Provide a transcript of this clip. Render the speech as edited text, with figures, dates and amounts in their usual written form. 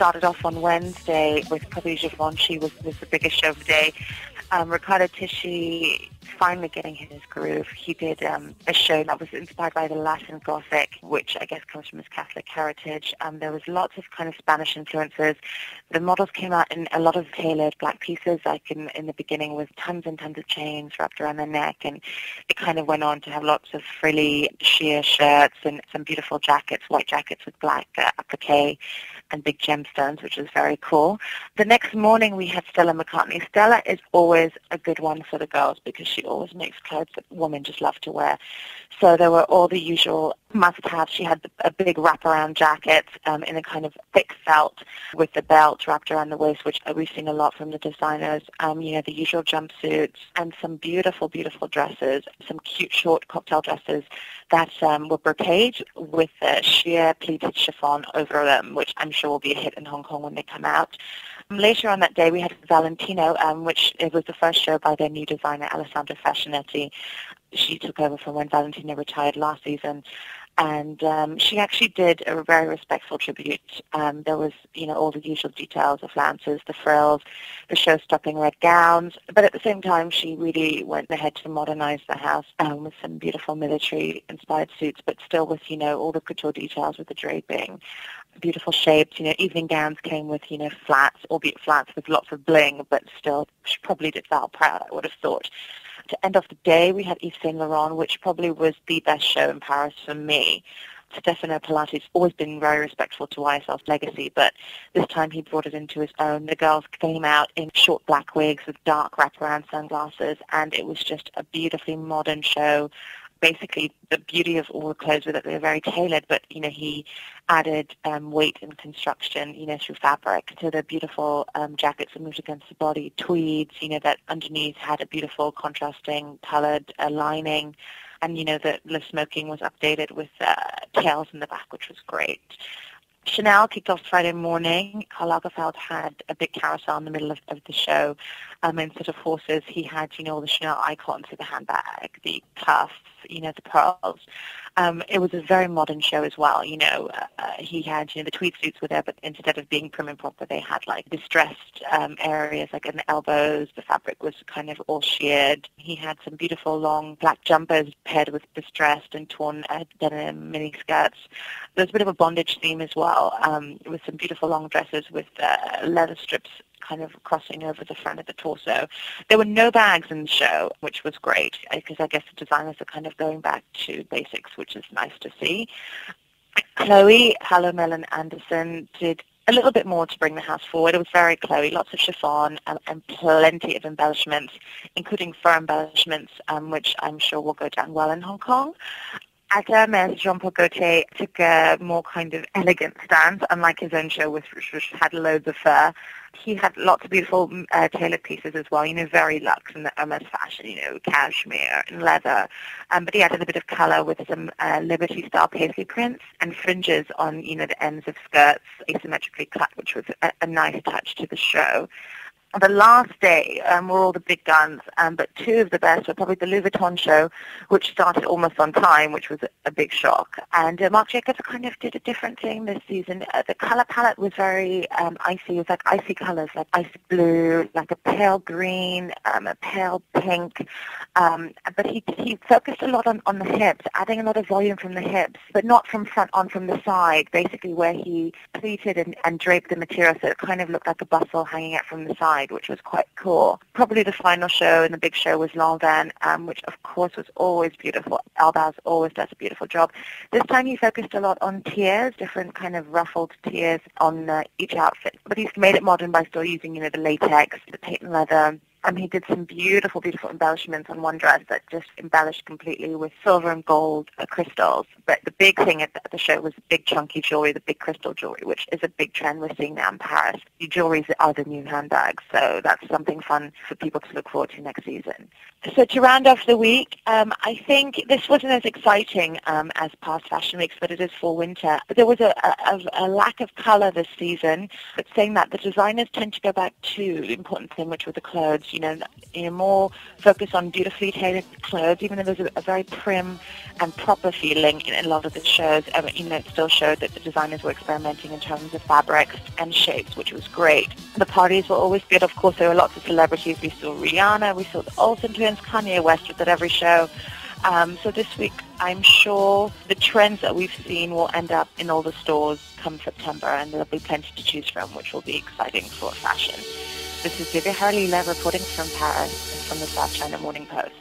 started off on Wednesday with probably Givenchy was the biggest show of the day. Riccardo Tisci finally getting in his groove. He did a show that was inspired by the Latin Gothic, which I guess comes from his Catholic heritage. There was lots of kind of Spanish influences. The models came out in a lot of tailored black pieces, like in the beginning with tons and tons of chains wrapped around their neck, and it kind of went on to have lots of frilly sheer shirts and some beautiful jackets, white jackets with black applique and big gemstones, which was very cool. The next morning we had Stella McCartney. Stella is always a good one for the girls because she always makes clothes that women just love to wear. So there were all the usual must-haves. She had a big wraparound jacket in a kind of thick felt with the belt wrapped around the waist, which we've seen a lot from the designers. The usual jumpsuits and some beautiful, beautiful dresses, some cute short cocktail dresses that were brocade with sheer pleated chiffon over them, which I'm sure will be a hit in Hong Kong when they come out. Later on that day, we had Valentino, which it was the first show by their new designer, Alessandra Fascinetti. She took over from when Valentino retired last season. And she actually did a very respectful tribute. There was, all the usual details, the flounces, the frills, the show-stopping red gowns. But at the same time, she really went ahead to modernize the house with some beautiful military-inspired suits, but still with, all the couture details with the draping. Beautiful shapes, evening gowns came with, flats, albeit flats with lots of bling, but still, she probably did Val proud, I would have thought. To end off the day, we had Yves Saint Laurent, which probably was the best show in Paris for me. Stefano Pilati's always been very respectful to YSL's legacy, but this time he brought it into his own. The girls came out in short black wigs with dark wraparound sunglasses, and it was just a beautifully modern show. Basically, the beauty of all the clothes was that they were very tailored, but, he added weight and construction, through fabric to the beautiful jackets that moved against the body, tweeds, that underneath had a beautiful contrasting colored lining, and, the smoking was updated with tails in the back, which was great. Chanel kicked off Friday morning. Karl Lagerfeld had a big carousel in the middle of the show. Instead of horses, he had, all the Chanel icons, so the handbag, the cuffs, the pearls. It was a very modern show as well. He had, the tweed suits were there, but instead of being prim and proper, they had like distressed areas, like in the elbows. The fabric was kind of all sheared. He had some beautiful long black jumpers paired with distressed and torn denim mini skirts. There's a bit of a bondage theme as well, with some beautiful long dresses with leather strips kind of crossing over the front of the torso. There were no bags in the show, which was great, because I guess the designers are kind of going back to basics, which is nice to see. Chloe Hallowell Anderson did a little bit more to bring the house forward. It was very Chloe, lots of chiffon and plenty of embellishments, including fur embellishments, which I'm sure will go down well in Hong Kong. At Hermes, Jean-Paul Gaultier took a more kind of elegant stance, unlike his own show, which had loads of fur. He had lots of beautiful tailored pieces as well, very luxe in the Hermes fashion, cashmere and leather. But he added a bit of color with some Liberty-style paisley prints and fringes on, the ends of skirts, asymmetrically cut, which was a nice touch to the show. The last day were all the big guns, but two of the best were probably the Louis Vuitton show, which started almost on time, which was a big shock. And Marc Jacobs kind of did a different thing this season. The color palette was very icy. It was like icy colors, like icy blue, like a pale green, a pale pink. But he focused a lot on the hips, adding a lot of volume from the hips, but not from front on, from the side, basically where he pleated and draped the material so it kind of looked like a bustle hanging out from the side, which was quite cool. Probably the final show and the big show was Lanvin, which of course was always beautiful. Albaz always does a beautiful job. This time he focused a lot on tiers, different kind of ruffled tiers on each outfit. But he's made it modern by still using, the latex, the patent leather. He did some beautiful, beautiful embellishments on one dress that just embellished completely with silver and gold crystals. But the big thing at the show was the big chunky jewelry, the big crystal jewelry, which is a big trend we're seeing now in Paris. The jewelries are the new handbags, so that's something fun for people to look forward to next season. So to round off the week, I think this wasn't as exciting as past fashion weeks, but it is for winter. But there was a lack of color this season, but saying that the designers tend to go back to the important thing, which were the clothes. more focus on beautifully tailored clothes, even though there's a very prim and proper feeling in a lot of the shows. It still showed that the designers were experimenting in terms of fabrics and shapes, which was great. The parties were always good. Of course, there were lots of celebrities. We saw Rihanna, we saw the Olsen twins, Kanye West was at every show. So this week, I'm sure the trends that we've seen will end up in all the stores come September, and there'll be plenty to choose from, which will be exciting for fashion. This is Divya Harlila reporting from Paris and from the South China Morning Post.